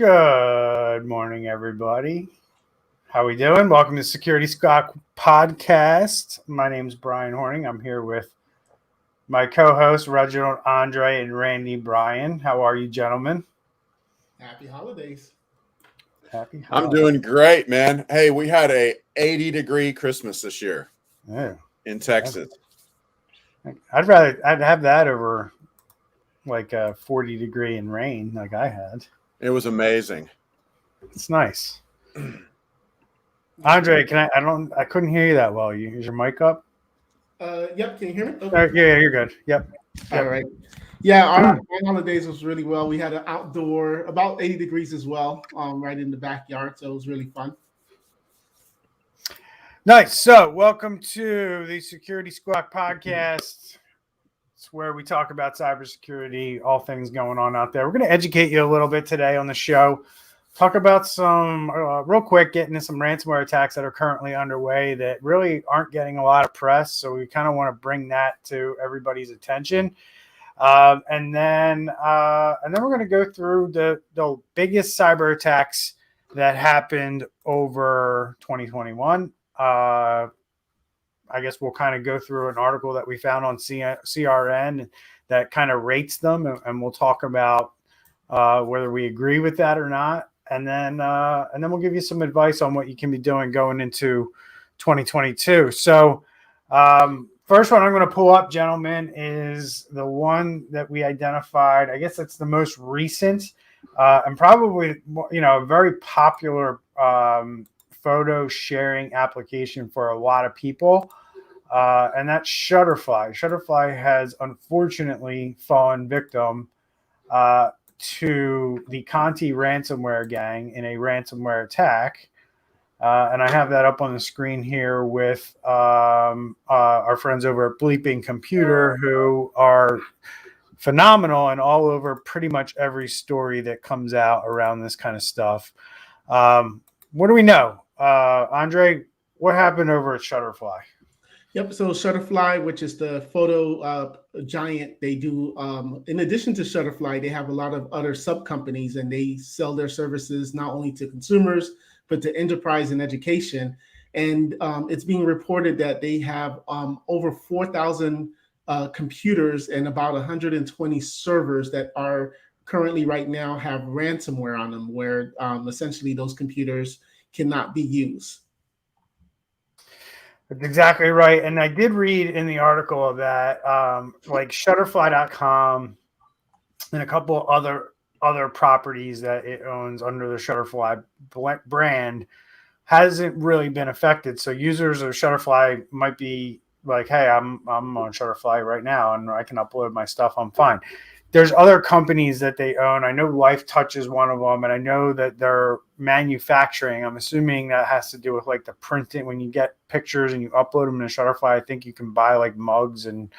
Good morning, everybody. How we doing? Welcome to Security Squawk Podcast. My name is Brian Horning. I'm here with my co-hosts Reginald Andre and Randy Bryan. How are you, gentlemen? Happy holidays. Happy holidays. I'm doing great, man. Hey, we had a 80-degree Christmas this year in Texas. I'd have that over like a 40-degree and rain like I had. It was amazing. It's nice. Andre, I couldn't hear you that well. Is your mic up? Yep. Can you hear me? Okay. Yeah, you're good. Yep. All right. Yeah, our holidays was really well. We had an outdoor, about 80 degrees as well, right in the backyard. So it was really fun. Nice. So welcome to the Security Squawk Podcast. It's where we talk about cybersecurity, all things going on out there. We're going to educate you a little bit today on the show. Talk about some, real quick, get into some ransomware attacks that are currently underway that really aren't getting a lot of press. So we kind of want to bring that to everybody's attention. And then we're going to go through the biggest cyber attacks that happened over 2021. I guess we'll kind of go through an article that we found on CRN that kind of rates them, and we'll talk about whether we agree with that or not. And then we'll give you some advice on what you can be doing going into 2022. So first one I'm going to pull up, gentlemen, is the one that we identified. I guess it's the most recent and probably, a very popular photo sharing application for a lot of people. And that's Shutterfly. Shutterfly has unfortunately fallen victim to the Conti ransomware gang in a ransomware attack. And I have that up on the screen here with our friends over at Bleeping Computer, who are phenomenal and all over pretty much every story that comes out around this kind of stuff. What do we know? Andre, what happened over at Shutterfly? Yep. So Shutterfly, which is the photo giant, they do, in addition to Shutterfly, they have a lot of other sub companies, and they sell their services not only to consumers, but to enterprise and education. And it's being reported that they have over 4,000 computers and about 120 servers that are currently right now have ransomware on them, where essentially those computers cannot be used. That's exactly right. And I did read in the article of that, like Shutterfly.com and a couple other properties that it owns under the Shutterfly brand hasn't really been affected. So users of Shutterfly might be like, hey, I'm on Shutterfly right now and I can upload my stuff. I'm fine. There's other companies that they own. I know LifeTouch is one of them, and I know that they're manufacturing. I'm assuming that has to do with like the printing. When you get pictures and you upload them to Shutterfly, I think you can buy like mugs and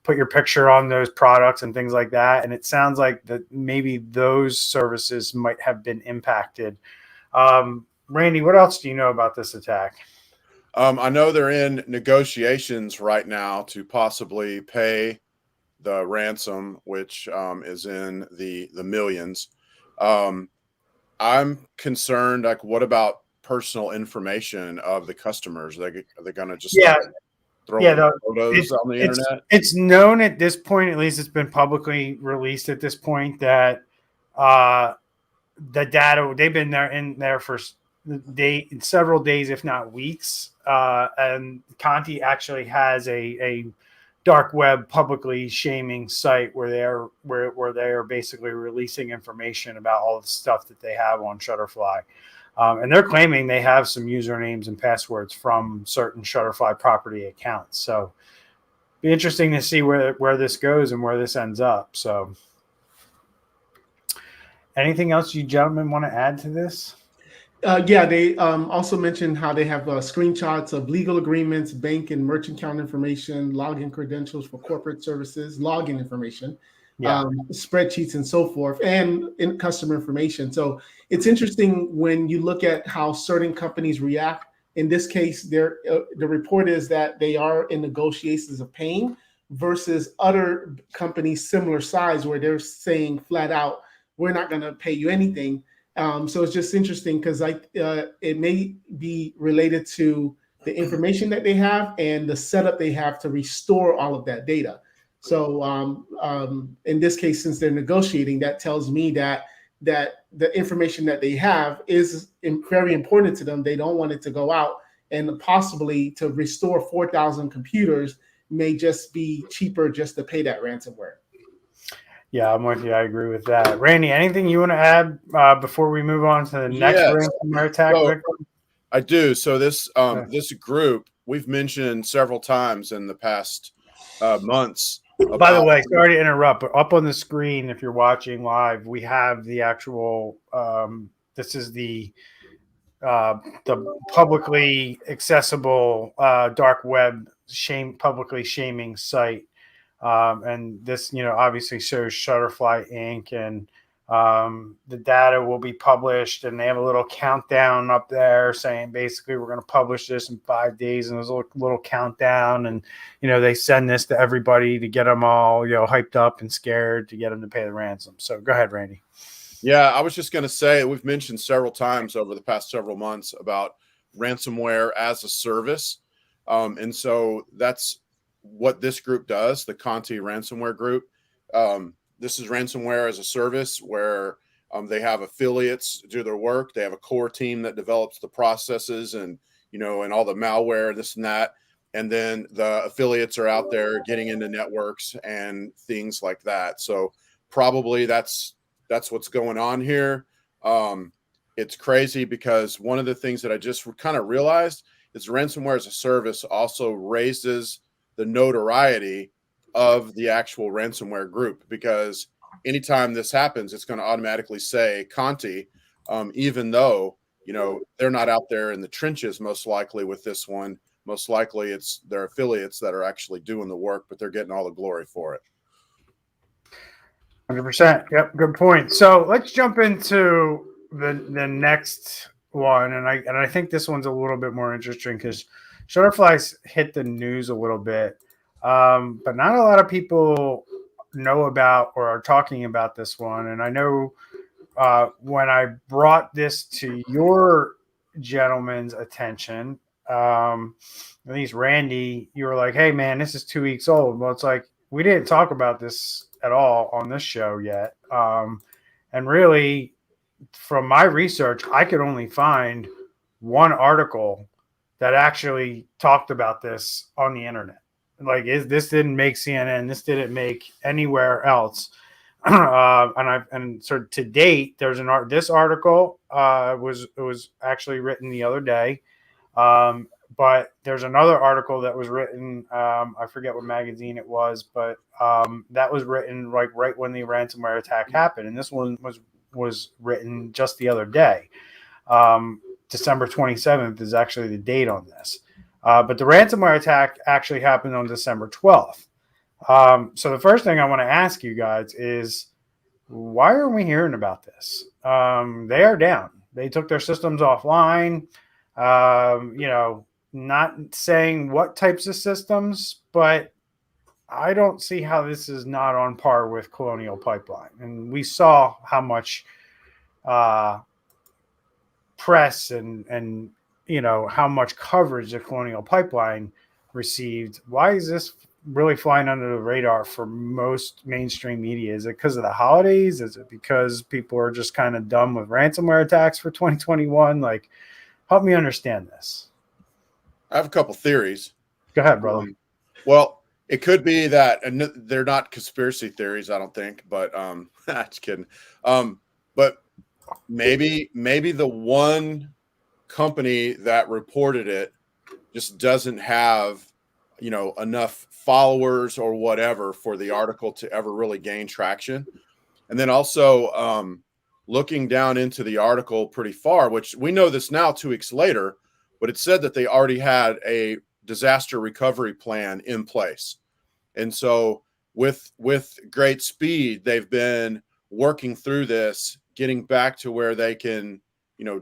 put your picture on those products and things like that. And it sounds like that maybe those services might have been impacted. Randy, what else do you know about this attack? I know they're in negotiations right now to possibly pay the ransom, which is in the millions. I'm concerned, like, what about personal information of the customers? Are they going to just throw photos on the internet? It's known at this point, at least it's been publicly released at this point, that the data, they've been in there for several days, if not weeks. And Conti actually has a dark web publicly shaming site where they are basically releasing information about all the stuff that they have on Shutterfly. And they're claiming they have some usernames and passwords from certain Shutterfly property accounts. So be interesting to see where this goes and where this ends up. So anything else you gentlemen want to add to this? They also mentioned how they have screenshots of legal agreements, bank and merchant account information, login credentials for corporate services, login information, spreadsheets and so forth, and in customer information. So it's interesting when you look at how certain companies react. In this case, the report is that they are in negotiations of paying versus other companies similar size where they're saying flat out, we're not going to pay you anything. So it's just interesting because it may be related to the information that they have and the setup they have to restore all of that data. So in this case, since they're negotiating, that tells me that the information that they have is very important to them. They don't want it to go out, and possibly to restore 4,000 computers may just be cheaper just to pay that ransomware. Yeah, I'm with you. I agree with that. Randy, anything you want to add before we move on to the next ransomware attack victim? I do. So this this group we've mentioned several times in the past months. By the way, sorry to interrupt, but up on the screen, if you're watching live, we have the actual. This is the publicly accessible dark web publicly shaming site. And this, obviously shows Shutterfly Inc. And the data will be published, and they have a little countdown up there saying basically we're going to publish this in 5 days, and there's a little countdown, and they send this to everybody to get them all hyped up and scared to get them to pay the ransom. So go ahead, Randy. Yeah, I was just going to say we've mentioned several times over the past several months about ransomware as a service, and so that's what this group does, the Conti ransomware group. This is ransomware as a service where they have affiliates do their work. They have a core team that develops the processes and and all the malware, this and that. And then the affiliates are out there getting into networks and things like that. So probably that's what's going on here. It's crazy because one of the things that I just kind of realized is ransomware as a service also raises the notoriety of the actual ransomware group, because anytime this happens, it's going to automatically say Conti, even though, they're not out there in the trenches, most likely with this one. Most likely it's their affiliates that are actually doing the work, but they're getting all the glory for it. 100%. Yep. Good point. So let's jump into the next one. And I think this one's a little bit more interesting because Shutterfly's hit the news a little bit, but not a lot of people know about or are talking about this one. And I know when I brought this to your gentleman's attention, at least Randy, you were like, hey, man, this is 2 weeks old. Well, it's like we didn't talk about this at all on this show yet. And really, from my research, I could only find one article that actually talked about this on the internet. Like, this didn't make CNN, this didn't make anywhere else. And so to date, there's this article was actually written the other day, but there's another article that was written. I forget what magazine it was, but that was written like right when the ransomware attack happened, and this one was written just the other day. December 27th is actually the date on this. But the ransomware attack actually happened on December 12th. So the first thing I want to ask you guys is, why are we hearing about this? They are down. They took their systems offline. Not saying what types of systems, but I don't see how this is not on par with Colonial Pipeline. And we saw how much press and how much coverage the Colonial Pipeline received. Why is this really flying under the radar for most mainstream media? Is it because of the holidays? Is it because people are just kind of done with ransomware attacks for 2021? Like, help me understand this. I have a couple theories. Go ahead, brother. Well, it could be that, and they're not conspiracy theories, I don't think, but just kidding. But maybe the one company that reported it just doesn't have enough followers or whatever for the article to ever really gain traction. And then also looking down into the article pretty far, which we know this now 2 weeks later, but it said that they already had a disaster recovery plan in place. And so with great speed, they've been working through this, getting back to where they can,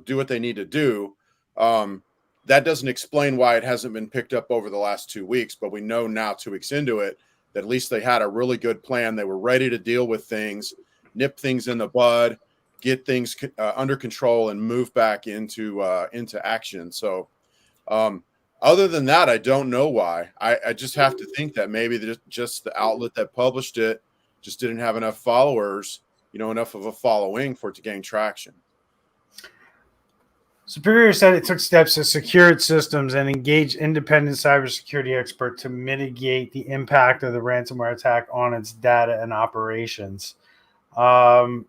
do what they need to do. That doesn't explain why it hasn't been picked up over the last 2 weeks, but we know now 2 weeks into it that at least they had a really good plan. They were ready to deal with things, nip things in the bud, get things under control and move back into action. So other than that, I don't know why. I just have to think that maybe just the outlet that published it just didn't have enough followers, enough of a following for it to gain traction. Superior said it took steps to secure its systems and engage independent cybersecurity expert to mitigate the impact of the ransomware attack on its data and operations. I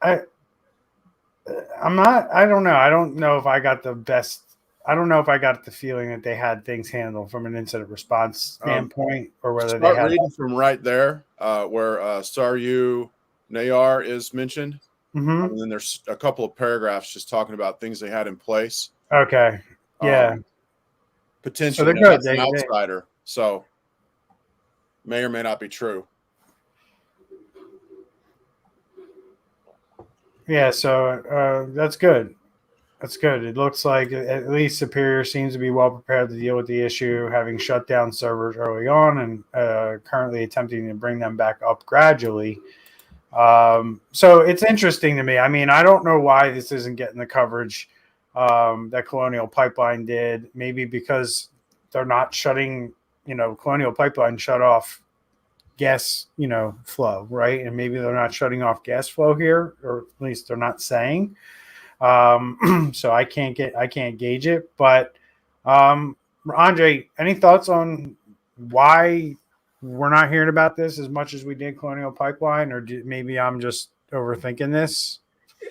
don't know. I don't know if I got the best. I don't know if I got the feeling that they had things handled from an incident response standpoint, or whether they had reading from right there where Saryu Nayar is mentioned. Mm-hmm. And then there's a couple of paragraphs just talking about things they had in place. Okay. Yeah. Potentially, so they're good. That's an outsider, so may or may not be true. Yeah. So that's good. That's good. It looks like at least Superior seems to be well prepared to deal with the issue, having shut down servers early on and currently attempting to bring them back up gradually. So it's interesting to me. I mean, I don't know why this isn't getting the coverage that Colonial Pipeline did. Maybe because they're not shutting, Colonial Pipeline shut off gas, flow, right? And maybe they're not shutting off gas flow here, or at least they're not saying. So I can't gauge it. But Andre, any thoughts on why we're not hearing about this as much as we did Colonial Pipeline, or maybe I'm just overthinking this?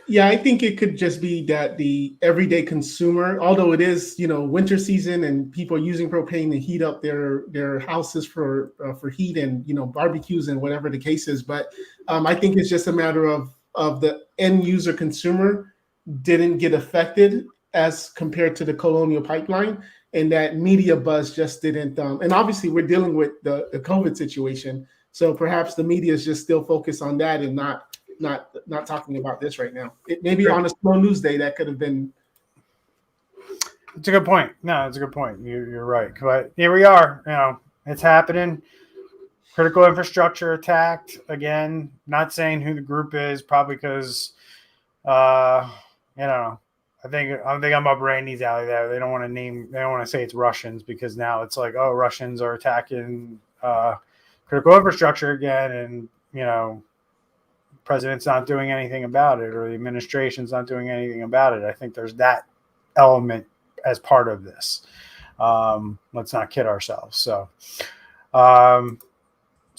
Yeah, I think it could just be that the everyday consumer, although it is, winter season and people are using propane to heat up their houses for heat and, barbecues and whatever the case is. But I think it's just a matter of the end user consumer didn't get affected as compared to the Colonial Pipeline. And that media buzz just didn't. And obviously, we're dealing with the COVID situation, so perhaps the media is just still focused on that and not talking about this right now. Maybe on a slow news day that could have been. It's a good point. No, it's a good point. You're right. But here we are. It's happening. Critical infrastructure attacked again. Not saying who the group is, probably because, I think I'm up Randy's alley there. They don't want to say it's Russians, because now it's like, oh, Russians are attacking critical infrastructure again, and president's not doing anything about it, or the administration's not doing anything about it. I think there's that element as part of this. Let's not kid ourselves. So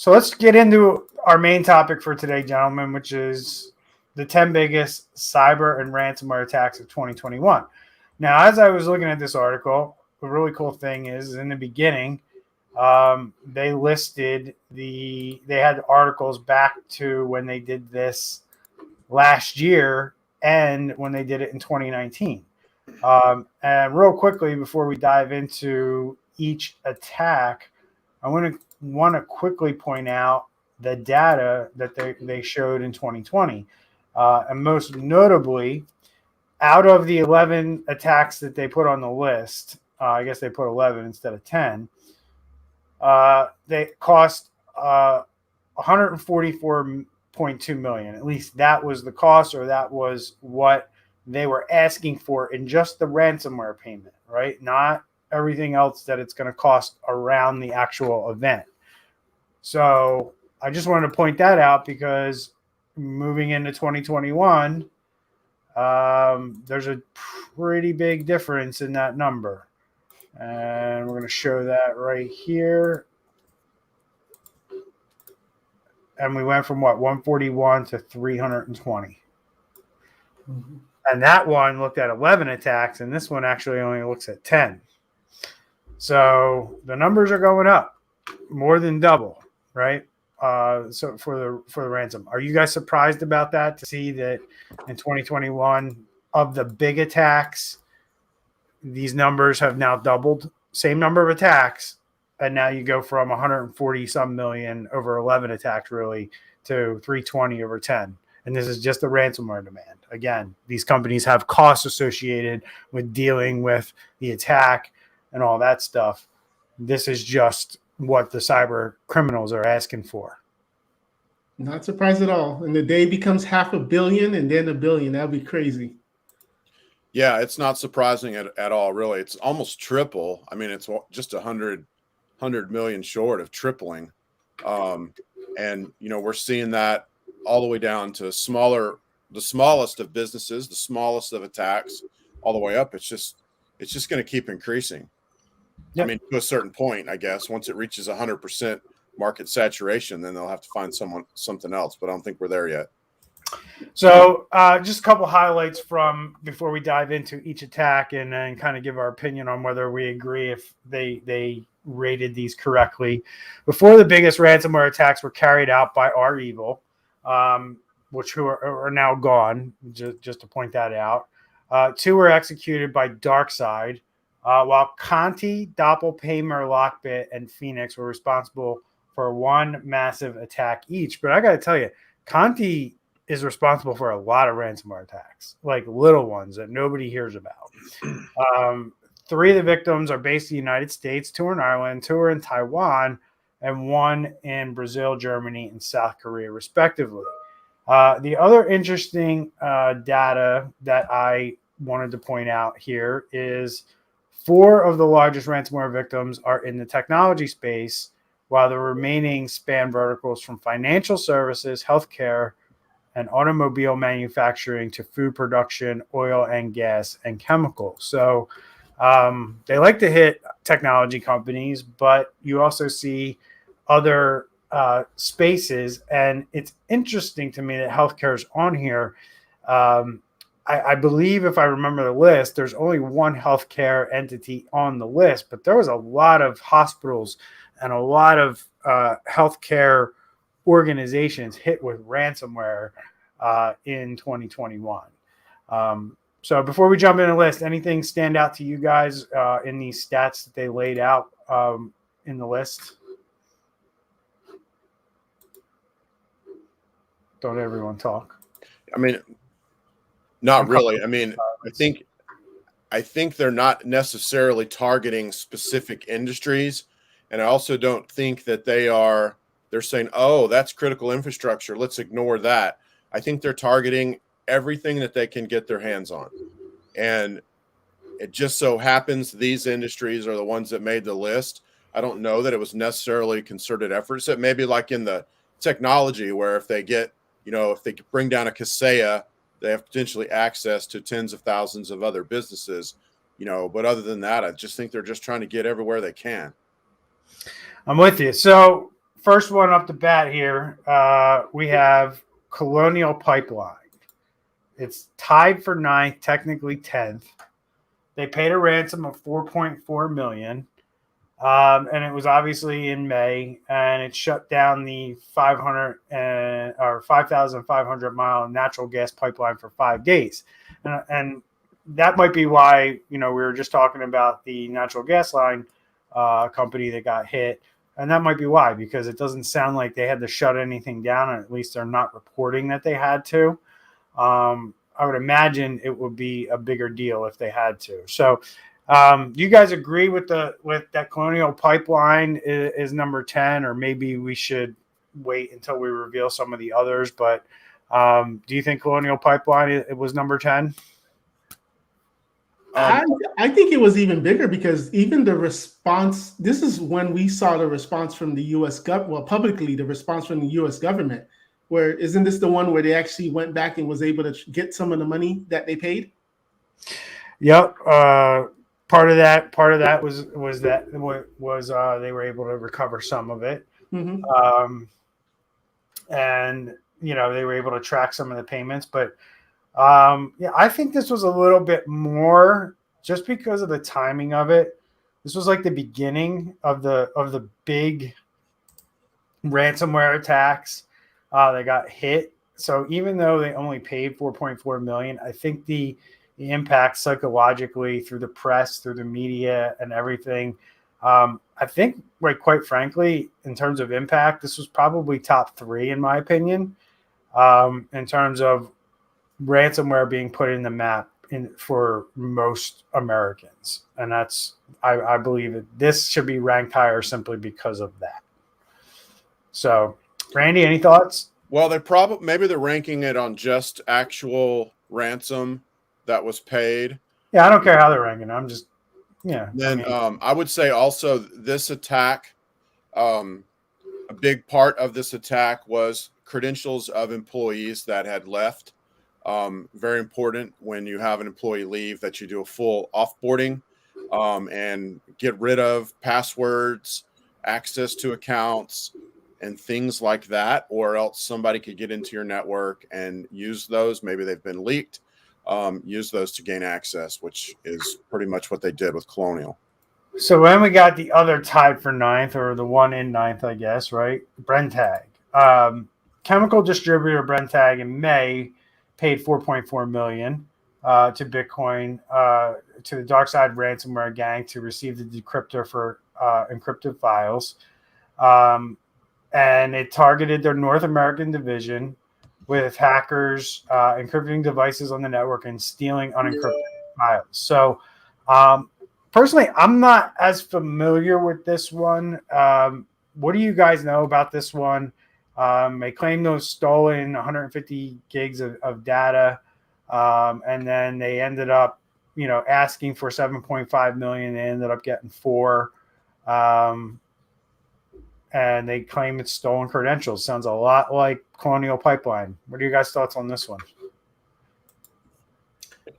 let's get into our main topic for today, gentlemen, which is the 10 biggest cyber and ransomware attacks of 2021. Now, as I was looking at this article, the really cool thing is in the beginning, they listed they had articles back to when they did this last year and when they did it in 2019. And real quickly, before we dive into each attack, I want to quickly point out the data that they showed in 2020. And most notably, out of the 11 attacks that they put on the list, I guess they put 11 instead of 10, they cost $144.2 million. At least that was the cost, or that was what they were asking for in just the ransomware payment, right? Not everything else that it's going to cost around the actual event. So I just wanted to point that out, because moving into 2021, there's a pretty big difference in that number. And we're going to show that right here. And we went from 141 to 320. Mm-hmm. And that one looked at 11 attacks, and this one actually only looks at 10. So the numbers are going up more than double, right? So for the ransom, are you guys surprised about that, to see that in 2021 of the big attacks, these numbers have now doubled? Same number of attacks, and now you go from 140 some million over 11 attacks really to 320 over 10. And this is just the ransomware demand. Again, these companies have costs associated with dealing with the attack and all that stuff. This is just what the cyber criminals are asking for. Not surprised at all. And the day becomes 500 million and then 1 billion. That'd be crazy. Yeah, it's not surprising at all, really. It's almost triple. I mean, it's just 100 million short of tripling. And, we're seeing that all the way down to the smallest of businesses, the smallest of attacks, all the way up. It's just going to keep increasing. Yep. I mean, to a certain point, I guess, once it reaches 100% market saturation, then they'll have to find something else. But I don't think we're there yet. So just a couple highlights from before we dive into each attack and then kind of give our opinion on whether we agree if they rated these correctly. Before the biggest ransomware attacks were carried out by REvil, which are now gone, just to point that out. 2 were executed by DarkSide, while Conti, Doppelpaymer, Lockbit, and Phoenix were responsible for 1 massive attack each. But I got to tell you, Conti is responsible for a lot of ransomware attacks, like little ones that nobody hears about. 3 of the victims are based in the United States, 2 are in Ireland, 2 are in Taiwan, and 1 in Brazil, Germany, and South Korea, respectively. The other interesting data that I wanted to point out here is 4 of the largest ransomware victims are in the technology space, while the remaining span verticals from financial services, healthcare, and automobile manufacturing to food production, oil and gas, and chemicals. So they like to hit technology companies, but you also see other spaces. And it's interesting to me that healthcare is on here. I believe, if I remember the list, there's only 1 healthcare entity on the list, but there was a lot of hospitals and a lot of healthcare organizations hit with ransomware in 2021. So before we jump in the list, anything stand out to you guys in these stats that they laid out in the list? Don't everyone talk? I mean, not really. I mean, I think they're not necessarily targeting specific industries. And I also don't think that they're saying, oh, that's critical infrastructure, let's ignore that. I think they're targeting everything that they can get their hands on. And it just so happens these industries are the ones that made the list. I don't know that it was necessarily concerted efforts. It may be like in the technology where if they get, if they bring down a Kaseya, they have potentially access to tens of thousands of other businesses, but other than that, I just think they're just trying to get everywhere they can. I'm with you. So first one up the bat here, we have Colonial Pipeline. It's tied for 9th, technically 10th. They paid a ransom of $4.4 million. And it was obviously in May, and it shut down the 5,500 mile natural gas pipeline for 5 days. And that might be why, we were just talking about the natural gas line company that got hit. And that might be why, because it doesn't sound like they had to shut anything down, and at least they're not reporting that they had to. I would imagine it would be a bigger deal if they had to. So do you guys agree with that Colonial Pipeline is number 10, or maybe we should wait until we reveal some of the others? But do you think Colonial Pipeline it was number 10? I think it was even bigger, because even the response, this is when we saw the response from the U.S. publicly, the response from the U.S. government, where isn't this the one where they actually went back and was able to get some of the money that they paid? Yep. Part of that was they were able to recover some of it. Mm-hmm. And they were able to track some of the payments, but I think this was a little bit more just because of the timing of it. This was like the beginning of the big ransomware attacks that got hit. So even though they only paid $4.4 million, I think the impact psychologically through the press, through the media, and everything, I think, quite frankly, in terms of impact, this was probably top 3 in my opinion, in terms of ransomware being put in the map for most Americans. And that's, I believe that this should be ranked higher simply because of that. So, Randy, any thoughts? Well, maybe they're ranking it on just actual ransom that was paid. Yeah, I don't care how they're ranking. I'm just, yeah. Then I would say also this attack, a big part of this attack was credentials of employees that had left. Very important when you have an employee leave that you do a full offboarding and get rid of passwords, access to accounts, and things like that, or else somebody could get into your network and use those. Maybe they've been leaked, use those to gain access, which is pretty much what they did with Colonial. So when we got the other tied for ninth, or the one in ninth, I guess, right? Brentag. Chemical distributor Brentag in May paid $4.4 million to Bitcoin, to the DarkSide ransomware gang to receive the decryptor for encrypted files. And it targeted their North American division with hackers encrypting devices on the network and stealing unencrypted files. So personally, I'm not as familiar with this one. What do you guys know about this one? They claim those stolen 150 gigs of data, and then they ended up, asking for 7.5 million. They ended up getting 4, and they claim it's stolen credentials. Sounds a lot like Colonial Pipeline. What are you guys' thoughts on this one?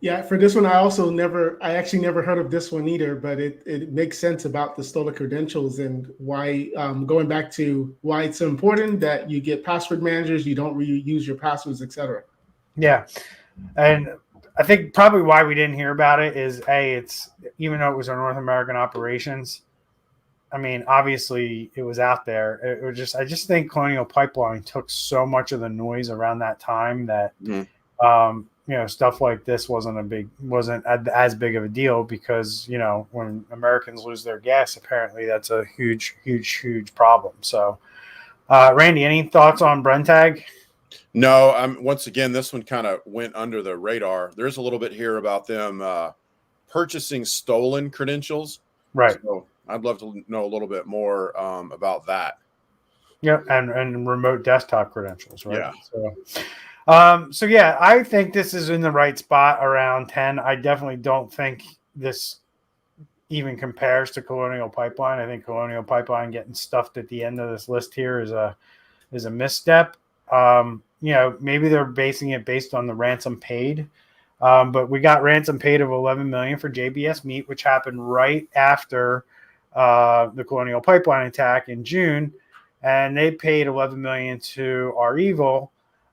Yeah, for this one, I actually never heard of this one either, but it makes sense about the stolen credentials and why, going back to why it's so important that you get password managers, you don't reuse your passwords, etc. Yeah. And I think probably why we didn't hear about it is it's, even though it was our North American operations, I mean, obviously it was out there. I just think Colonial Pipeline took so much of the noise around that time that, stuff like this wasn't as big of a deal because, when Americans lose their gas, apparently that's a huge, huge, huge problem. So, Randy, any thoughts on Brentag? No, once again, this one kind of went under the radar. There's a little bit here about them purchasing stolen credentials. Right. So I'd love to know a little bit more about that. Yeah, and remote desktop credentials, right? Yeah. So yeah, I think this is in the right spot around 10. I definitely don't think this even compares to Colonial Pipeline. I think Colonial Pipeline getting stuffed at the end of this list here is a misstep. Maybe they're based on the ransom paid. But we got ransom paid of $11 million for JBS Meat, which happened right after the Colonial Pipeline attack in June, and they paid $11 million to our evil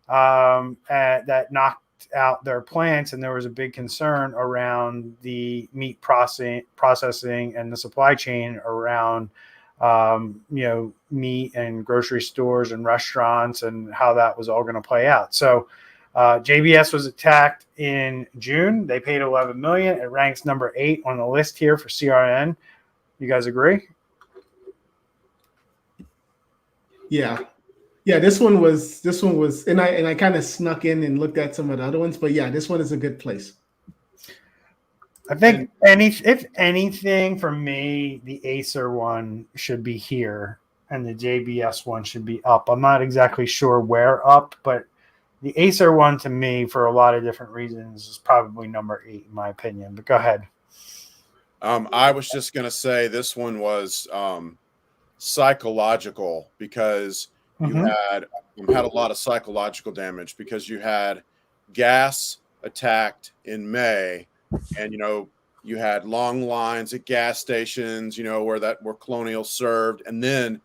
that knocked out their plants, and there was a big concern around the meat processing and the supply chain around meat and grocery stores and restaurants and how that was all going to play out. So JBS was attacked in June. They paid $11 million. It ranks number 8 on the list here for CRN. You guys agree? Yeah. This one was, and I kind of snuck in and looked at some of the other ones, but yeah, this one is a good place. I think if anything for me, the Acer one should be here and the JBS one should be up. I'm not exactly sure where up, but the Acer one to me, for a lot of different reasons, is probably number 8 in my opinion. But go ahead. I was just going to say this one was psychological because you had a lot of psychological damage because you had gas attacked in May, and you had long lines at gas stations, where Colonial served, and then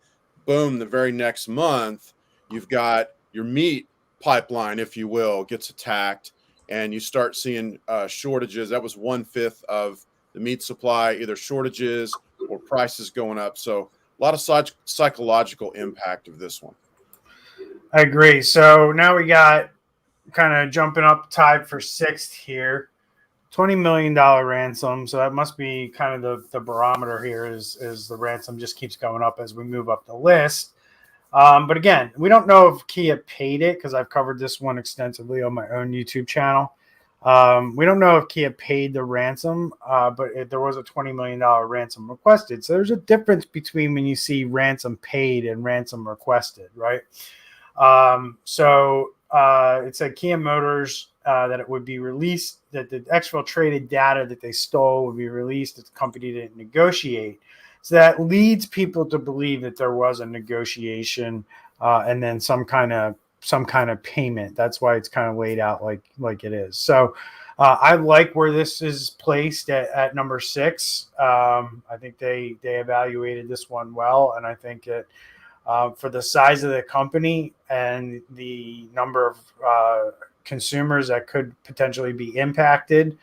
boom, the very next month you've got your meat pipeline, if you will, gets attacked, and you start seeing shortages. That was 1/5 of the meat supply, either shortages or prices going up. So a lot of psychological impact of this one. I agree. So now we got kind of jumping up tied for 6th here, $20 million ransom. So that must be kind of the barometer here is the ransom just keeps going up as we move up the list. But again, we don't know if Kia paid it because I've covered this one extensively on my own YouTube channel. We don't know if Kia paid the ransom, but there was a $20 million ransom requested. So there's a difference between when you see ransom paid and ransom requested, right? It said Kia Motors that it would be released, that the exfiltrated data that they stole would be released if the company didn't negotiate. So that leads people to believe that there was a negotiation and then some kind of payment. That's why it's kind of laid out like it is. So I like where this is placed at number 6. I think they evaluated this one well, and I think it for the size of the company and the number of consumers that could potentially be impacted.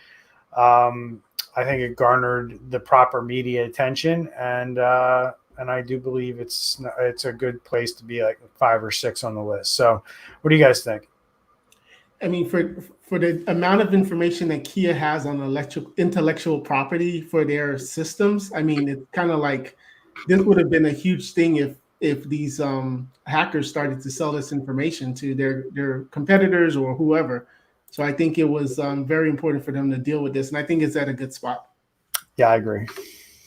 I think it garnered the proper media attention, and I do believe it's a good place to be like 5 or 6 on the list. So, what do you guys think? I mean, for the amount of information that Kia has on intellectual property for their systems, I mean, it's kind of like this would have been a huge thing if these hackers started to sell this information to their competitors or whoever. So I think it was very important for them to deal with this, and I think it's at a good spot. Yeah, I agree.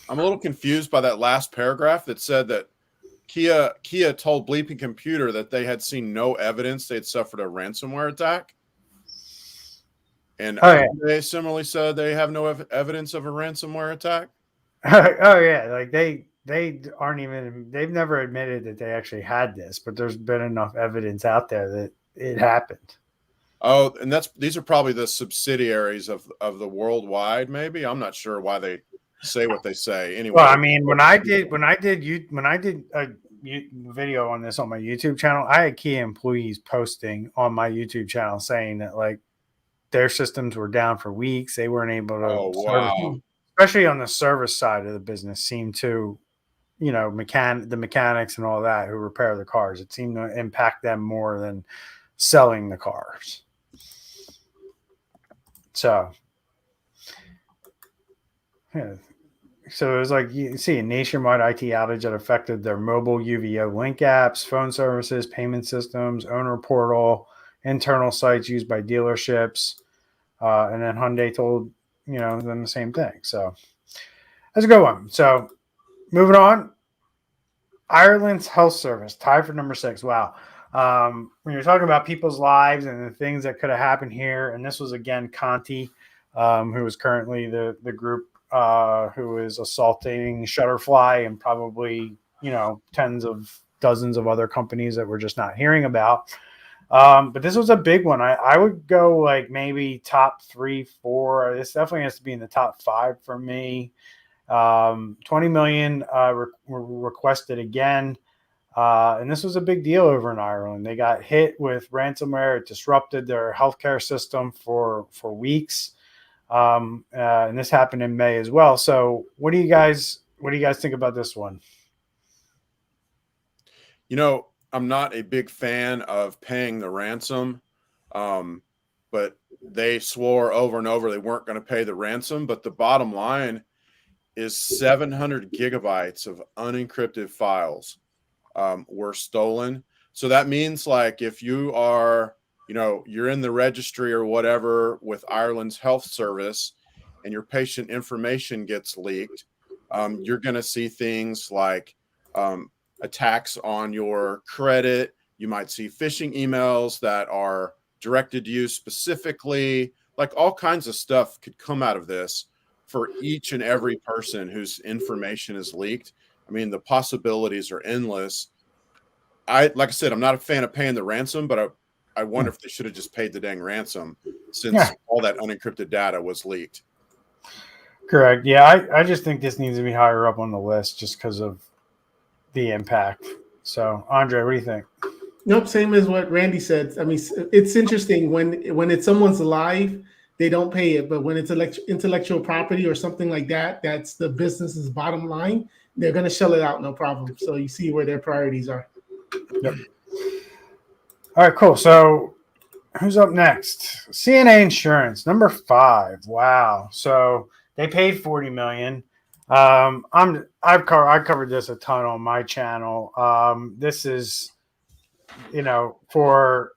I'm a little confused by that last paragraph that said that Kia told Bleeping Computer that they had seen no evidence they'd suffered a ransomware attack. And they similarly said they have no evidence of a ransomware attack. Oh yeah, like they aren't even, they've never admitted that they actually had this, but there's been enough evidence out there that it happened. Oh, and these are probably the subsidiaries of the worldwide. Maybe I'm not sure why they say what they say. Anyway, well, I mean, when I did a video on this on my YouTube channel, I had key employees posting on my YouTube channel saying that like their systems were down for weeks. They weren't able to. Oh wow! Especially on the service side of the business, seemed to, you know, the mechanics and all that who repair the cars. It seemed to impact them more than selling the cars. So, yeah. So it was like, you see a nationwide IT outage that affected their mobile UVO link apps, phone services, payment systems, owner portal, internal sites used by dealerships. And then Hyundai told, them the same thing. So that's a good one. So moving on, Ireland's health service tied for number 6. Wow. When you're talking about people's lives and the things that could have happened here, and this was again Conti, who is currently the group who is assaulting Shutterfly and probably dozens of other companies that we're just not hearing about. But this was a big one. I would go like maybe top 3, 4. This definitely has to be in the top 5 for me. 20 million requested again. And this was a big deal over in Ireland. They got hit with ransomware. It disrupted their healthcare system for weeks. And this happened in May as well. So what do you guys think about this one? I'm not a big fan of paying the ransom, but they swore over and over they weren't going to pay the ransom. But the bottom line is 700 gigabytes of unencrypted files were stolen. So that means like if you are, you're in the registry or whatever with Ireland's health service and your patient information gets leaked, you're going to see things like attacks on your credit. You might see phishing emails that are directed to you specifically. Like all kinds of stuff could come out of this for each and every person whose information is leaked. I mean, the possibilities are endless. Like I said, I'm not a fan of paying the ransom, but I wonder if they should have just paid the dang ransom since all that unencrypted data was leaked. Correct. Yeah, I just think this needs to be higher up on the list just because of the impact. So, Andre, what do you think? Nope, same as what Randy said. I mean, it's interesting when it's someone's life, they don't pay it, but when it's intellectual property or something like that, that's the business's bottom line. They're going to shell it out, no problem. So you see where their priorities are. Yep. All right, cool. So who's up next? CNA Insurance, number 5. Wow. So they paid $40 million. I've covered this a ton on my channel. This is, for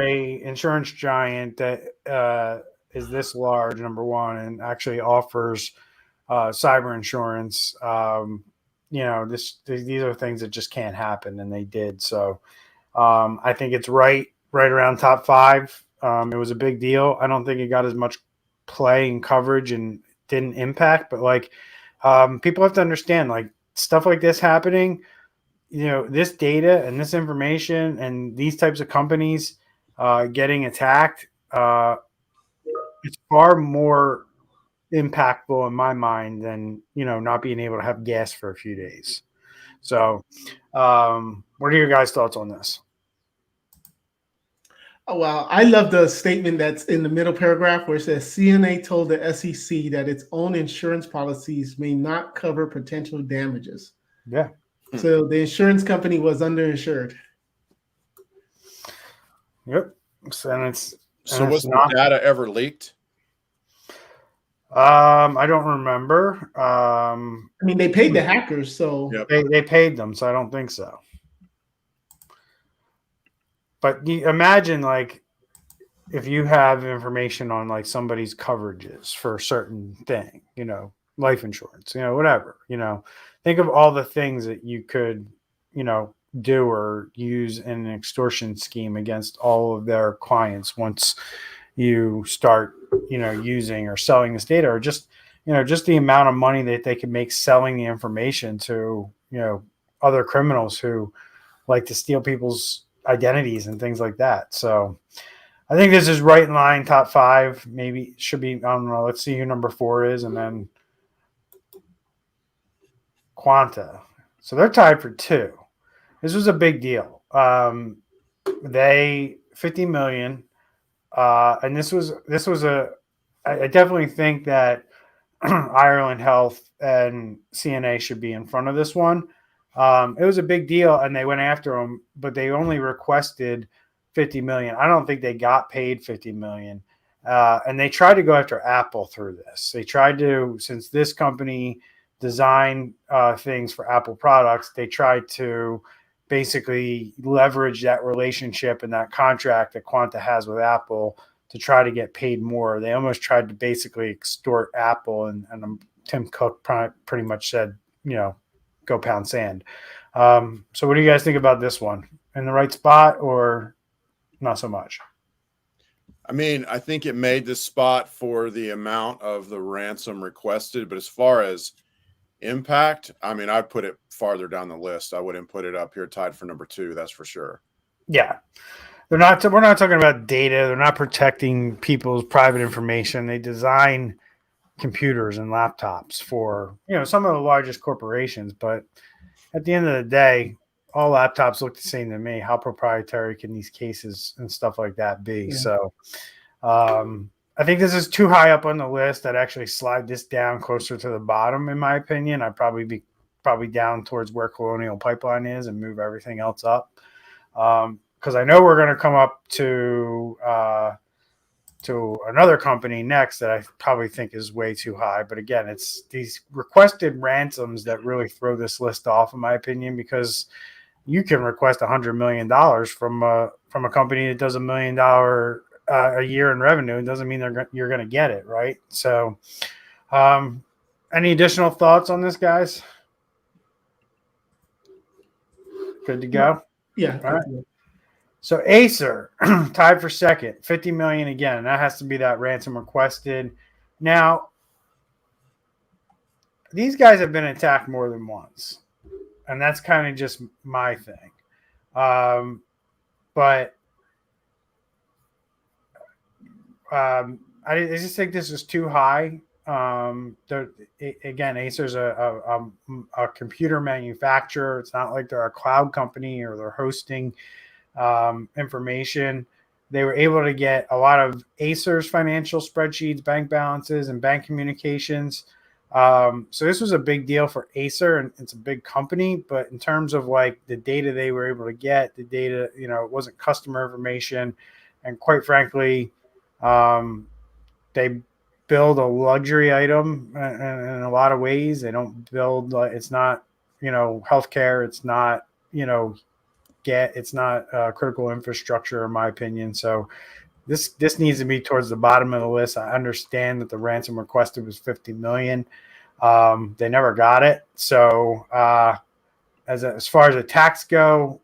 a insurance giant that is this large, number 1, and actually offers cyber insurance. These are things that just can't happen, and they did. So I think it's right around top 5. It was a big deal. I don't think it got as much play and coverage and didn't impact, but like people have to understand, like stuff like this happening, this data and this information and these types of companies getting attacked, it's far more impactful in my mind than not being able to have gas for a few days. So what are your guys' thoughts on this? Oh, wow. I love the statement that's in the middle paragraph where it says CNA told the SEC that its own insurance policies may not cover potential damages. Yeah. So the insurance company was underinsured. Yep. So was the data ever leaked? I don't remember. I mean, they paid the hackers, so they paid them, so I don't think so. But you imagine, like, if you have information on like somebody's coverages for a certain thing, life insurance, whatever, think of all the things that you could, do or use in an extortion scheme against all of their clients once you start, using or selling this data, or just the amount of money that they can make selling the information to, other criminals who like to steal people's identities and things like that. So I think this is right in line, top 5, maybe should be, I don't know. Let's see who number 4 is. And then Quanta. So they're tied for 2. This was a big deal. They 50 million. And this was I definitely think that Ireland Health and CNA should be in front of this one. It was a big deal and they went after them, but they only requested 50 million. I don't think they got paid 50 million. And they tried to go after Apple through this. They tried to, since this company designed things for Apple products, they tried to basically leverage that relationship and that contract that Quanta has with Apple to try to get paid more. They almost tried to basically extort Apple, and Tim Cook pretty much said, go pound sand. So what do you guys think about this one? In the right spot or not so much? I mean, I think it made the spot for the amount of the ransom requested, but as far as impact, I mean, I'd put it farther down the list. I wouldn't put it up here tied for number 2. That's for sure. Yeah. We're not talking about data. They're not protecting people's private information. They design computers and laptops for, some of the largest corporations. But at the end of the day, all laptops look the same to me. How proprietary can these cases and stuff like that be? Yeah. So I think this is too high up on the list. I'd actually slide this down closer to the bottom, in my opinion. I'd probably be down towards where Colonial Pipeline is and move everything else up. Because I know we're going to come up to another company next that I probably think is way too high. But again, it's these requested ransoms that really throw this list off, in my opinion, because you can request $100 million from a company that does $1 million a year in revenue. It doesn't mean you're going to get it, right? So, any additional thoughts on this, guys? Good to go? Yeah. All right. So Acer tied for second, 50 million again. And that has to be that ransom requested. Now, these guys have been attacked more than once. And that's kind of just my thing. But I just think this is too high. Again, Acer's a computer manufacturer. It's not like they're a cloud company or they're hosting information. They were able to get a lot of Acer's financial spreadsheets, bank balances, and bank communications. So this was a big deal for Acer, and it's a big company. But in terms of like the data they were able to get, the data, it wasn't customer information, and quite frankly, they build a luxury item in a lot of ways. They don't build. It's not, healthcare. It's not, it's not critical infrastructure, in my opinion. So this needs to be towards the bottom of the list. I understand that the ransom requested was 50 million. They never got it. So as far as attacks go,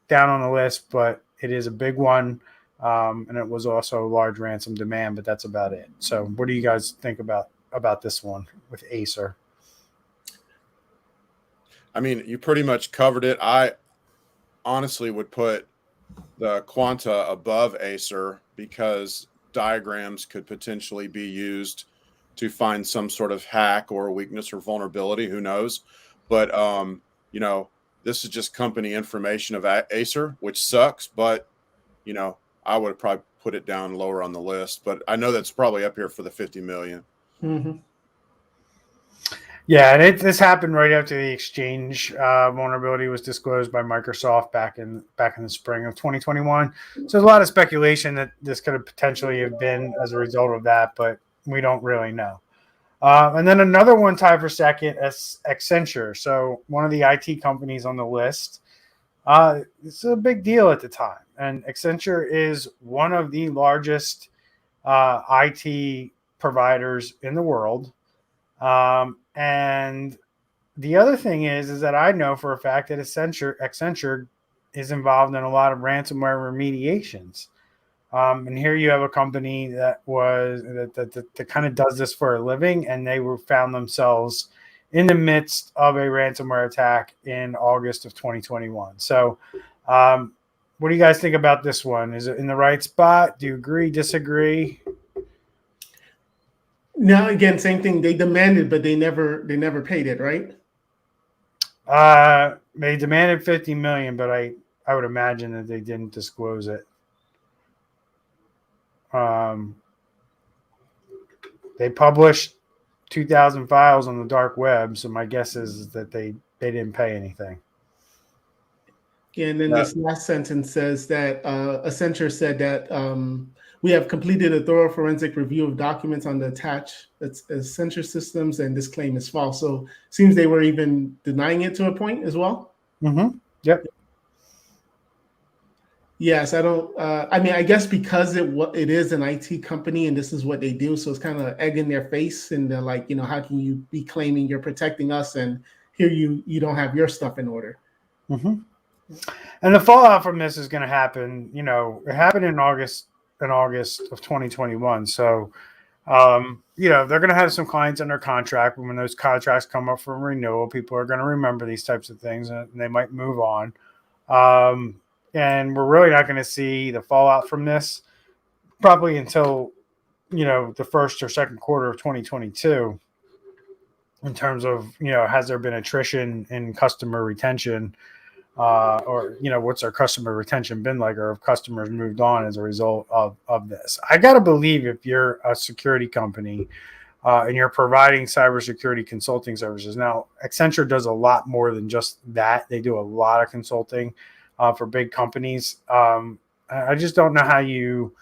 down on the list, but it is a big one. And it was also a large ransom demand, but that's about it. So what do you guys think about this one with Acer? I mean, you pretty much covered it. I honestly would put the Quanta above Acer because diagrams could potentially be used to find some sort of hack or weakness or vulnerability. Who knows? But you know, this is just company information of Acer, which sucks. But you know, I would have probably put it down lower on the list. But I know that's probably up here for the 50 million. Mm-hmm. Yeah, and this happened right after the Exchange vulnerability was disclosed by Microsoft back in the spring of 2021. So there's a lot of speculation that this could have potentially have been as a result of that, but we don't really know. And then another one tied for second is Accenture. So one of the IT companies on the list. It's a big deal at the time, and Accenture is one of the largest IT providers in the world. And the other thing is that I know for a fact that Accenture is involved in a lot of ransomware remediations. And here you have a company that kind of does this for a living, and they found themselves in the midst of a ransomware attack in August of 2021. So, what do you guys think about this one? Is it in the right spot? Do you agree, disagree? Now again, same thing. They demanded, but they never paid it, right? They demanded 50 million, but I would imagine that they didn't disclose it. They published 2,000 files on the dark web, so my guess is that they didn't pay anything. Yeah, and then this last sentence says that Accenture said that we have completed a thorough forensic review of documents on the attached Accenture systems, and this claim is false. So it seems they were even denying it to a point as well. Mm-hmm. Yep. Yes, I don't. I mean, I guess because it is an IT company and this is what they do, so it's kind of egg in their face, and they're like, how can you be claiming you're protecting us, and here you don't have your stuff in order. Mm-hmm. And the fallout from this is going to happen. It happened in August of 2021. So, they're going to have some clients under contract. When those contracts come up for renewal, people are going to remember these types of things, and they might move on. And we're really not going to see the fallout from this probably until, the first or second quarter of 2022 in terms of, has there been attrition in customer retention, or, what's our customer retention been like, or have customers moved on as a result of this? I got to believe if you're a security company and you're providing cybersecurity consulting services. Now, Accenture does a lot more than just that. They do a lot of consulting for big companies. I just don't know how you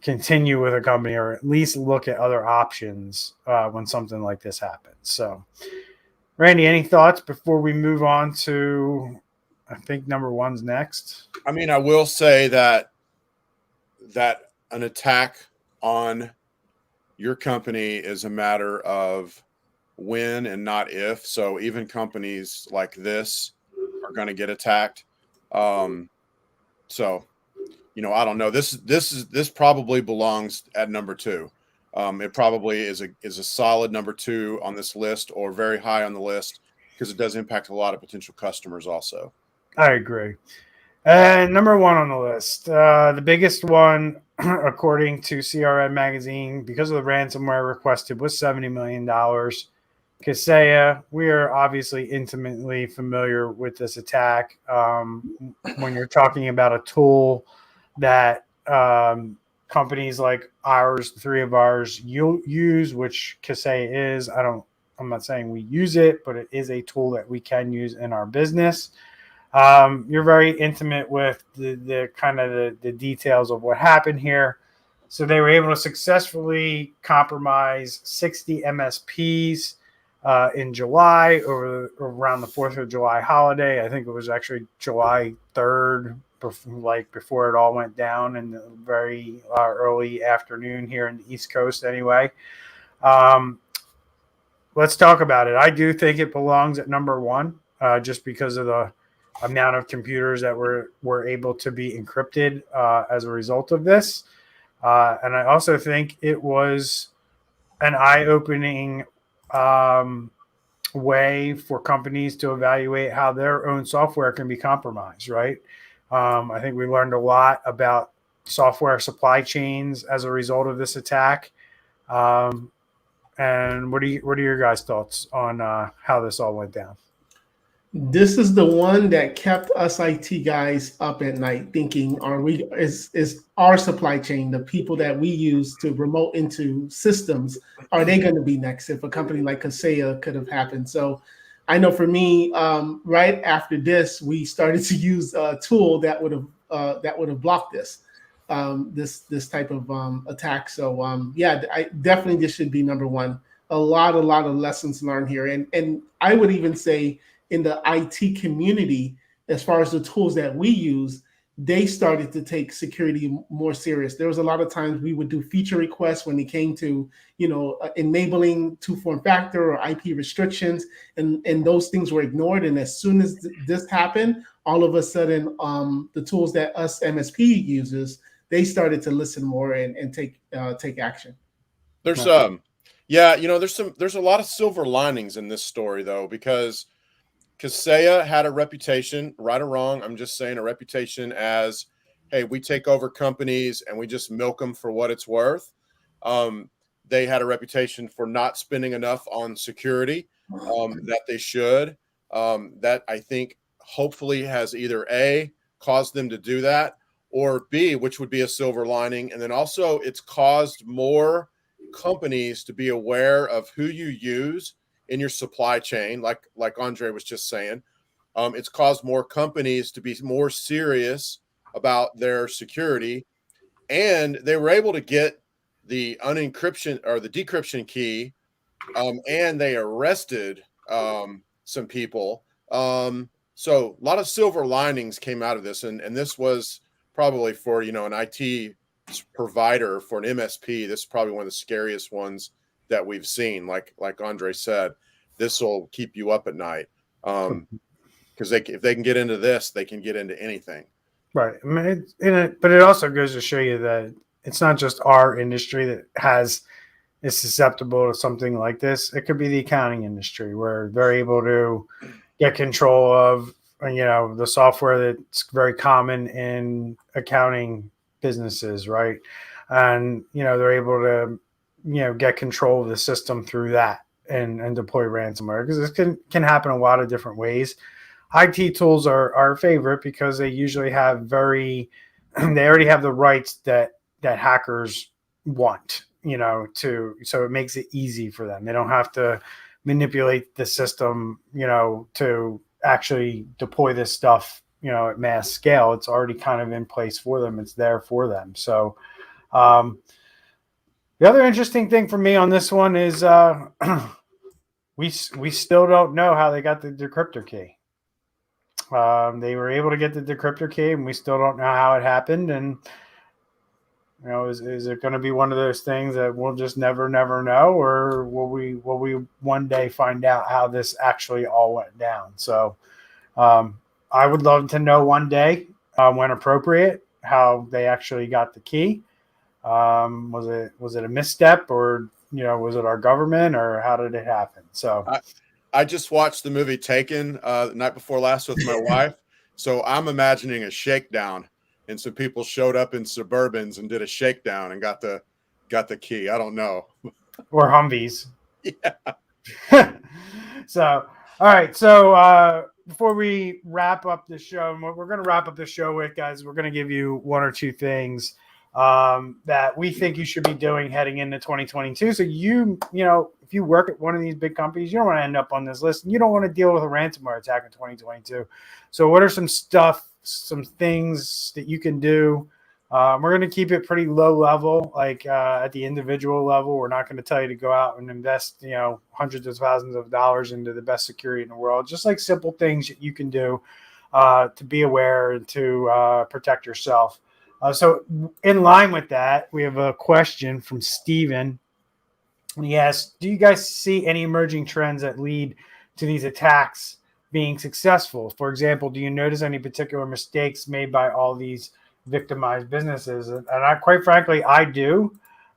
continue with a company or at least look at other options when something like this happens. So, Randy, any thoughts before we move on to, I think number one's next? I mean, I will say that an attack on your company is a matter of when and not if. So even companies like this are going to get attacked. So, I don't know. This probably belongs at number two. It probably is a solid number two on this list, or very high on the list, because it does impact a lot of potential customers also. I agree. And number one on the list, the biggest one, according to CRN Magazine, because of the ransomware requested, was $70 million. Kaseya, we are obviously intimately familiar with this attack. When you're talking about a tool that companies like ours, the three of ours, use, which Kaseya is, I'm not saying we use it, but it is a tool that we can use in our business. You're very intimate with the kind of the details of what happened here. So they were able to successfully compromise 60 MSPs in July around the 4th of July holiday. I think it was actually July 3rd, before it all went down in the very early afternoon here in the East Coast anyway. Let's talk about it. I do think it belongs at number one, just because of amount of computers that were able to be encrypted as a result of this. And I also think it was an eye-opening way for companies to evaluate how their own software can be compromised, right? I think we learned a lot about software supply chains as a result of this attack. And what are your guys' thoughts on how this all went down? This is the one that kept us IT guys up at night thinking, is our supply chain, the people that we use to remote into systems, are they going to be next if a company like Kaseya could have happened? So I know for me, right after this, we started to use a tool that would have blocked this type of attack. So yeah, definitely this should be number one. A lot of lessons learned here, and I would even say, in the IT community, as far as the tools that we use, they started to take security more serious. There was a lot of times we would do feature requests when it came to, enabling two-form factor or IP restrictions, and those things were ignored. And as soon as this happened, all of a sudden, the tools that us MSP uses, they started to listen more and take action. There's there's a lot of silver linings in this story though, because Kaseya had a reputation, right or wrong, I'm just saying, a reputation as, hey, we take over companies and we just milk them for what it's worth. They had a reputation for not spending enough on security that they should. That I think hopefully has either A, caused them to do that, or B, which would be a silver lining. And then also it's caused more companies to be aware of who you use in your supply chain, like Andre was just saying. It's caused more companies to be more serious about their security, and they were able to get the unencryption or the decryption key, and they arrested some people. So a lot of silver linings came out of this, and this was probably for an IT provider, for an MSP. This is probably one of the scariest ones that we've seen. Like Andre said, this will keep you up at night, because if they can get into this, they can get into anything. Right. I mean, but it also goes to show you that it's not just our industry that is susceptible to something like this. It could be the accounting industry, where they're able to get control of the software that's very common in accounting businesses, right? And they're able to get control of the system through that and deploy ransomware, because this can happen a lot of different ways. IT tools are our favorite because they usually have they already have the rights that hackers want, so it makes it easy for them. They don't have to manipulate the system, to actually deploy this stuff, at mass scale. It's already kind of in place for them. It's there for them. So, the other interesting thing for me on this one is we still don't know how they got the decryptor key. They were able to get the decryptor key, and we still don't know how it happened. And is it going to be one of those things that we'll just never know, or will we one day find out how this actually all went down? So I would love to know one day, when appropriate, how they actually got the key. Was it a misstep, or was it our government, or how did it happen? So I just watched the movie Taken the night before last with my wife, so I'm imagining a shakedown, and some people showed up in Suburbans and did a shakedown and got the key. I don't know. Or Humvees. Yeah. So all right. So before we wrap up the show, what we're going to wrap up the show with, guys, we're going to give you one or two things that we think you should be doing heading into 2022. So if you work at one of these big companies, you don't want to end up on this list, and you don't want to deal with a ransomware attack in 2022. So what are some things that you can do? We're going to keep it pretty low level, like at the individual level. We're not going to tell you to go out and invest, hundreds of thousands of dollars into the best security in the world. Just like simple things that you can do to be aware and to protect yourself. So in line with that, we have a question from Steven. And he asks, do you guys see any emerging trends that lead to these attacks being successful? For example, do you notice any particular mistakes made by all these victimized businesses? And I, quite frankly, I do.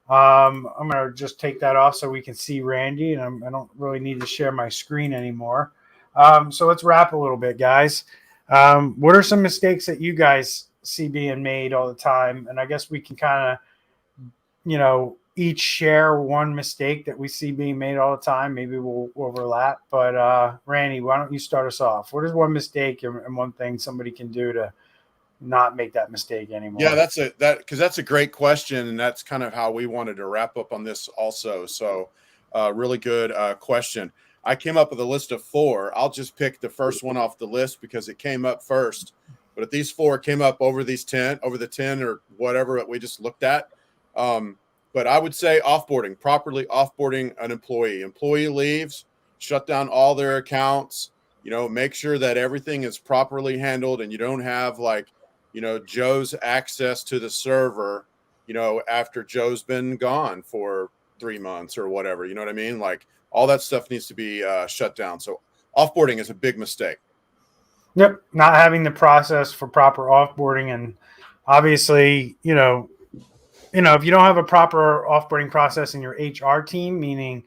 I'm going to just take that off so we can see Randy, and I don't really need to share my screen anymore. So let's wrap a little bit, guys. What are some mistakes that you guys see being made all the time? And I guess we can kind of, each share one mistake that we see being made all the time. Maybe we'll overlap. But Randy, why don't you start us off? What is one mistake and one thing somebody can do to not make that mistake anymore? Yeah, that's a great question, and that's kind of how we wanted to wrap up on this also. So, really good question. I came up with a list of 4. I'll just pick the first one off the list because it came up first. But if these 4 came up over the 10 or whatever that we just looked at, but I would say properly offboarding an employee. Employee leaves, shut down all their accounts. Make sure that everything is properly handled, and you don't have Joe's access to the server, after Joe's been gone for 3 months or whatever. You know what I mean? Like, all that stuff needs to be shut down. So offboarding is a big mistake. Yep. Not having the process for proper offboarding. And obviously, if you don't have a proper offboarding process in your HR team, meaning,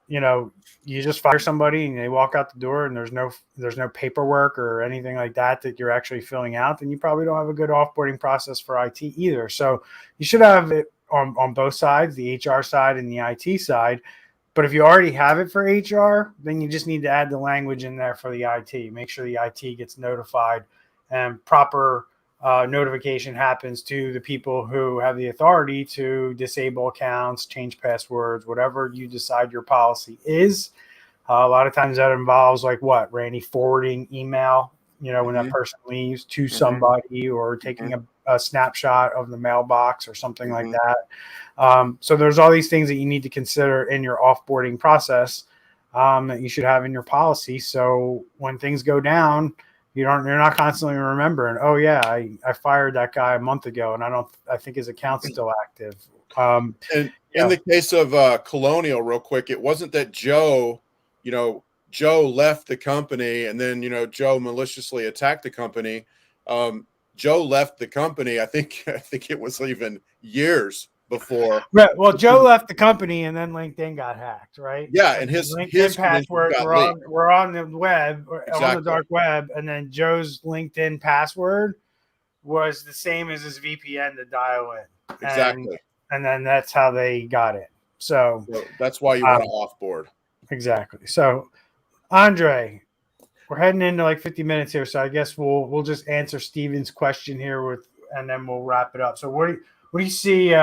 you just fire somebody and they walk out the door and there's no paperwork or anything like that you're actually filling out, then you probably don't have a good offboarding process for IT either. So you should have it on both sides, the HR side and the IT side. But if you already have it for HR, then you just need to add the language in there for the IT. Make sure the IT gets notified and proper notification happens to the people who have the authority to disable accounts, change passwords, whatever you decide your policy is. A lot of times that involves Randy, forwarding email, when that person leaves to somebody, or taking a snapshot of the mailbox or something like that. So there's all these things that you need to consider in your offboarding process that you should have in your policy. So when things go down, you're not constantly remembering, oh yeah, I fired that guy a month ago and I think his account's still active. And in the case of Colonial, real quick, it wasn't that Joe left the company and then, Joe maliciously attacked the company. Joe left the company. I think it was even years before. Right. Well, Joe left the company and then LinkedIn got hacked, right? Yeah, and his passwords were on the web, exactly. on the dark web, and then Joe's LinkedIn password was the same as his VPN to dial in. Exactly. And then that's how they got it. So that's why you want to offboard. Exactly. So, Andre, we're heading into 50 minutes here, so I guess we'll just answer Steven's question here and then we'll wrap it up. So, what do you see?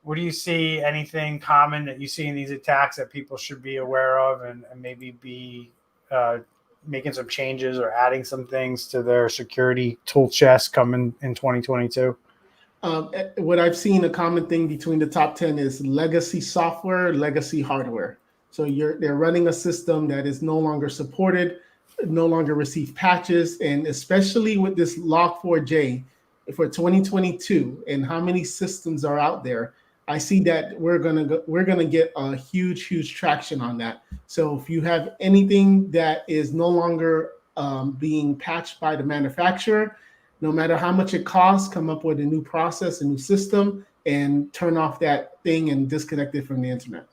What do you see? Anything common that you see in these attacks that people should be aware of, and maybe be making some changes or adding some things to their security tool chest coming in 2022? What I've seen, a common thing between the top 10 is legacy software, legacy hardware. So they're running a system that is no longer supported, no longer receive patches, and especially with this Log4j for 2022 and how many systems are out there, I see that we're gonna get a huge traction on that. So if you have anything that is no longer being patched by the manufacturer, no matter how much it costs, come up with a new process, a new system, and turn off that thing and disconnect it from the internet.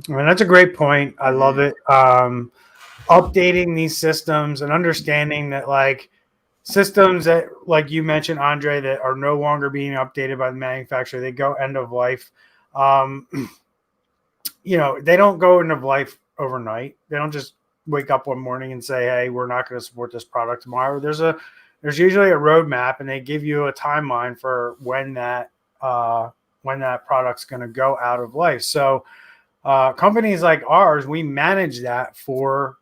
I mean, that's a great point. I love it. Updating these systems and understanding that systems that, like you mentioned, Andre, that are no longer being updated by the manufacturer, they go end of life. They don't go end of life overnight. They don't just wake up one morning and say, hey, we're not going to support this product tomorrow. There's usually a roadmap, and they give you a timeline for when that product's going to go out of life. So companies like ours, we manage that for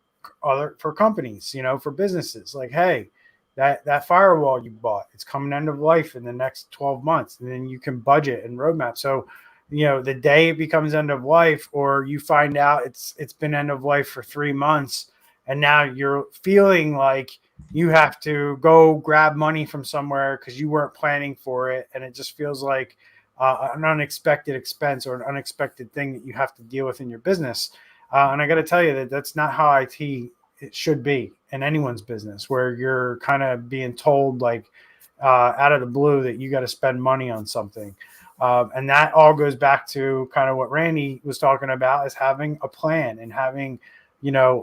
companies, for businesses. Hey, that firewall you bought, it's coming end of life in the next 12 months, and then you can budget and roadmap. So, the day it becomes end of life, or you find out it's been end of life for 3 months, and now you're feeling like you have to go grab money from somewhere because you weren't planning for it, and it just feels like an unexpected expense or an unexpected thing that you have to deal with in your business. And I got to tell you that's not how IT it should be in anyone's business, where you're kind of being told like out of the blue that you got to spend money on something. And that all goes back to kind of what Randy was talking about, is having a plan and having,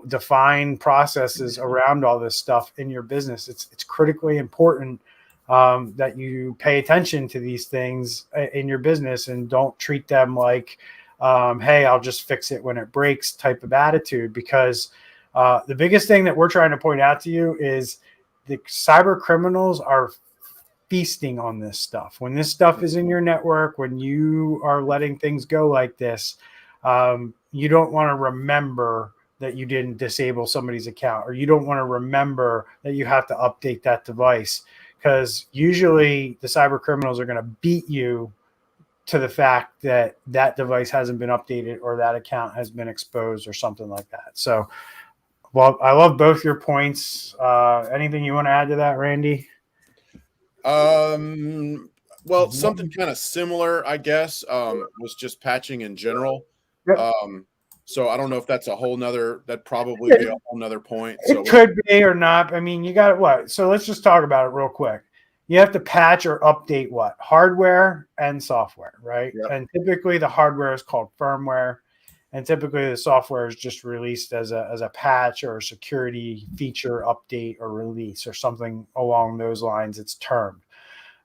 defined processes around all this stuff in your business. It's critically important that you pay attention to these things in your business and don't treat them like, hey, I'll just fix it when it breaks type of attitude. Because the biggest thing that we're trying to point out to you is the cyber criminals are feasting on this stuff. When this stuff is in your network, when you are letting things go like this, you don't want to remember that you didn't disable somebody's account, or you don't want to remember that you have to update that device, because usually the cyber criminals are going to beat you to the fact that that device hasn't been updated or that account has been exposed or something like that. So, well, I love both your points. Anything you want to add to that, Randy? Well, something kind of similar, I guess, was just patching in general. Yep. So I don't know if that's that'd probably be a whole nother point. It could be or not. I mean, you got what? So let's just talk about it real quick. You have to patch or update what? Hardware and software, right? Yep. And typically the hardware is called firmware, and typically the software is just released as a patch or a security feature update or release or something along those lines. It's termed.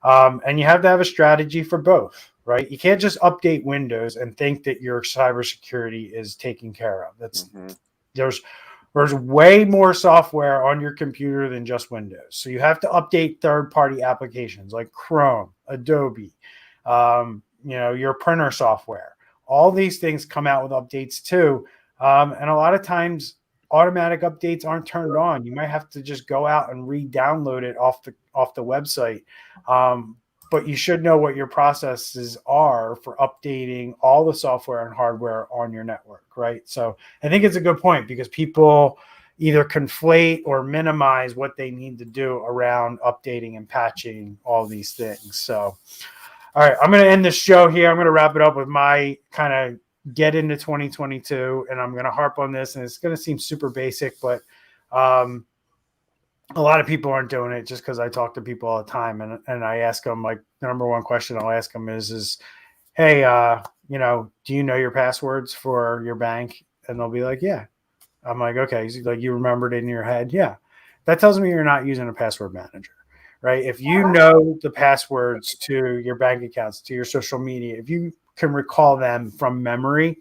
And you have to have a strategy for both, right? You can't just update Windows and think that your cybersecurity is taken care of. There's way more software on your computer than just Windows. So you have to update third-party applications like Chrome, Adobe, your printer software. All these things come out with updates too. And a lot of times automatic updates aren't turned on. You might have to just go out and re-download it off the website. But you should know what your processes are for updating all the software and hardware on your network, right? So I think it's a good point, because people either conflate or minimize what they need to do around updating and patching all these things. So, all right, I'm going to end this show here. I'm going to wrap it up with my kind of get into 2022, and I'm going to harp on this, and it's going to seem super basic, but a lot of people aren't doing it, just because I talk to people all the time, and I ask them, like, the number one question I'll ask them is, hey, do you know your passwords for your bank? And they'll be like, yeah. I'm like, okay. So, like, you remembered it in your head? Yeah. That tells me you're not using a password manager, right? If you know the passwords to your bank accounts, to your social media, if you can recall them from memory,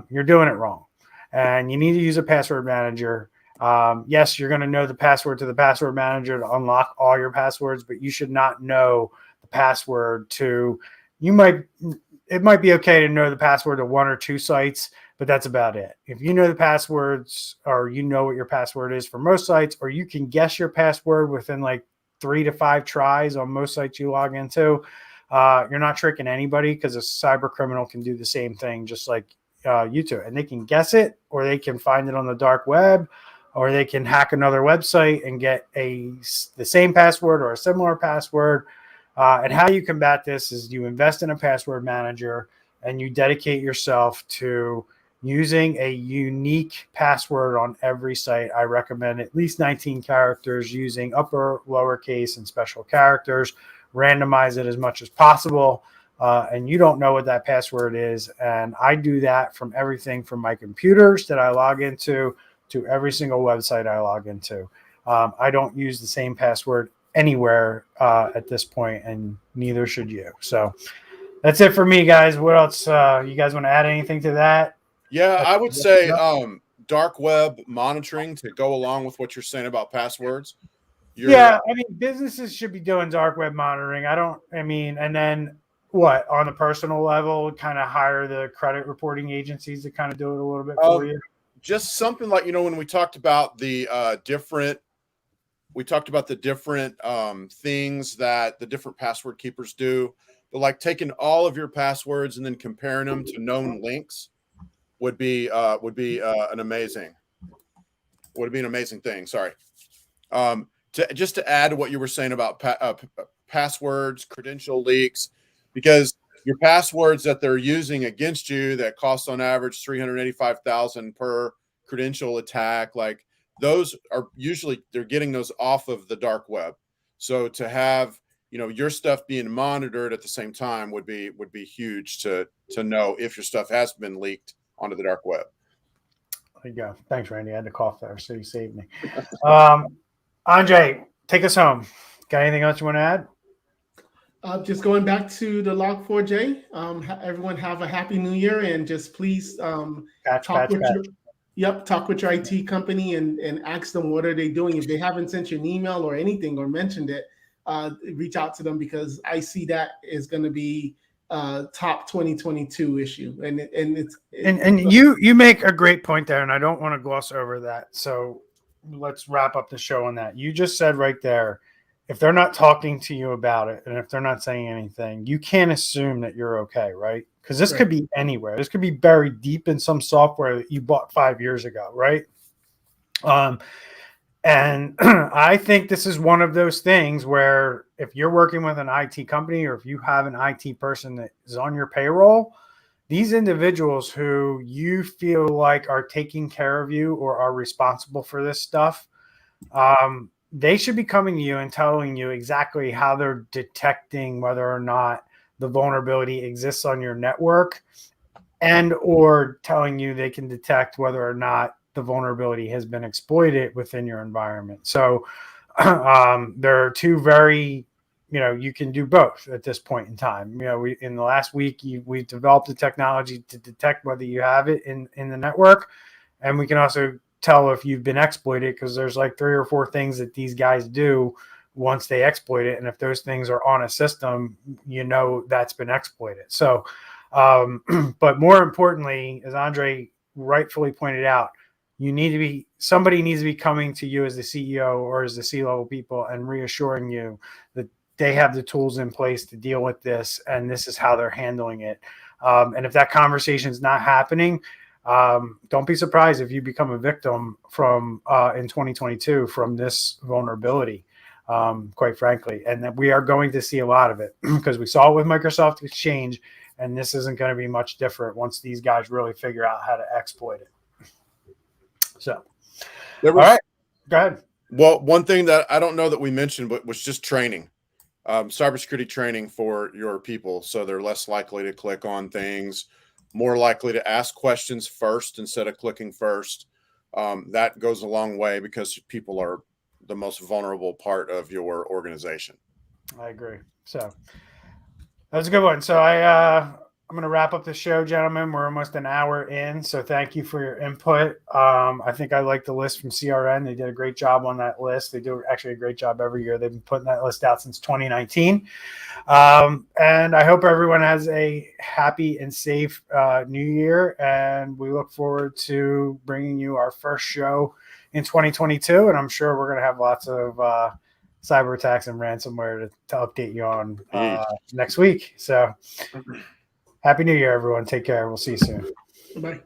you're doing it wrong. And you need to use a password manager. Yes, you're going to know the password to the password manager to unlock all your passwords, but you should not know the password to, it might be okay to know the password to one or two sites, but that's about it. If you know the passwords, or you know what your password is for most sites, or you can guess your password within like 3 to 5 tries on most sites you log into, you're not tricking anybody, because a cyber criminal can do the same thing just like you two. And they can guess it, or they can find it on the dark web, or they can hack another website and get the same password or a similar password. And how you combat this is you invest in a password manager, and you dedicate yourself to using a unique password on every site. I recommend at least 19 characters, using upper, lowercase, and special characters. Randomize it as much as possible. And you don't know what that password is. And I do that from everything from my computers that I log into to every single website I log into. I don't use the same password anywhere at this point, and neither should you. So that's it for me, guys. What else? You guys want to add anything to that? Yeah, I would say dark web monitoring to go along with what you're saying about passwords. I mean, businesses should be doing dark web monitoring. And then what, on a personal level, kind of hire the credit reporting agencies to kind of do it a little bit for you? Just something like, when we talked about the different things that the different password keepers do, but like taking all of your passwords and then comparing them to known links would be an amazing thing. Sorry. To add to what you were saying about passwords, credential leaks, because your passwords that they're using against you that cost on average $385,000 per credential attack, like those are usually, they're getting those off of the dark web. So to have, your stuff being monitored at the same time would be huge to know if your stuff has been leaked onto the dark web. There you go. Thanks, Randy. I had to cough there, so you saved me. Andre, take us home. Got anything else you want to add? Just going back to the Log4j. Everyone have a happy new year, and just please talk with your IT company and ask them what are they doing. If they haven't sent you an email or anything or mentioned it, reach out to them, because I see that is going to be top 2022 issue. And you make a great point there, and I don't want to gloss over that. So let's wrap up the show on that. You just said right there, if they're not talking to you about it, and if they're not saying anything, you can't assume that you're okay, right? Because this could be anywhere. This could be buried deep in some software that you bought 5 years ago, right? And I think this is one of those things where if you're working with an IT company, or if you have an IT person that is on your payroll, these individuals who you feel like are taking care of you or are responsible for this stuff, they should be coming to you and telling you exactly how they're detecting whether or not the vulnerability exists on your network, and or telling you they can detect whether or not the vulnerability has been exploited within your environment. So there are two very, you can do both at this point in time. In the last week, we've developed the technology to detect whether you have it in the network. And we can also tell if you've been exploited, because there's like 3 or 4 things that these guys do once they exploit it. And if those things are on a system, that's been exploited. So, but more importantly, as Andre rightfully pointed out, somebody needs to be coming to you as the CEO or as the C-level people and reassuring you that they have the tools in place to deal with this, and this is how they're handling it. And if that conversation is not happening, don't be surprised if you become a victim from in 2022 from this vulnerability, quite frankly. And that we are going to see a lot of it, because we saw it with Microsoft Exchange, and this isn't going to be much different once these guys really figure out how to exploit it. So, all right, go ahead. Well, one thing that I don't know that we mentioned, but was just training, cybersecurity training for your people, so they're less likely to click on things, more likely to ask questions first instead of clicking first. That goes a long way, because people are the most vulnerable part of your organization. I agree. So that's a good one. So I'm going to wrap up the show, gentlemen. We're almost an hour in, so thank you for your input. I think I like the list from CRN. They did a great job on that list. They do actually a great job every year. They've been putting that list out since 2019. And I hope everyone has a happy and safe new year, and we look forward to bringing you our first show in 2022, and I'm sure we're going to have lots of cyber attacks and ransomware to update you on next week. So happy New Year, everyone. Take care. We'll see you soon. Bye.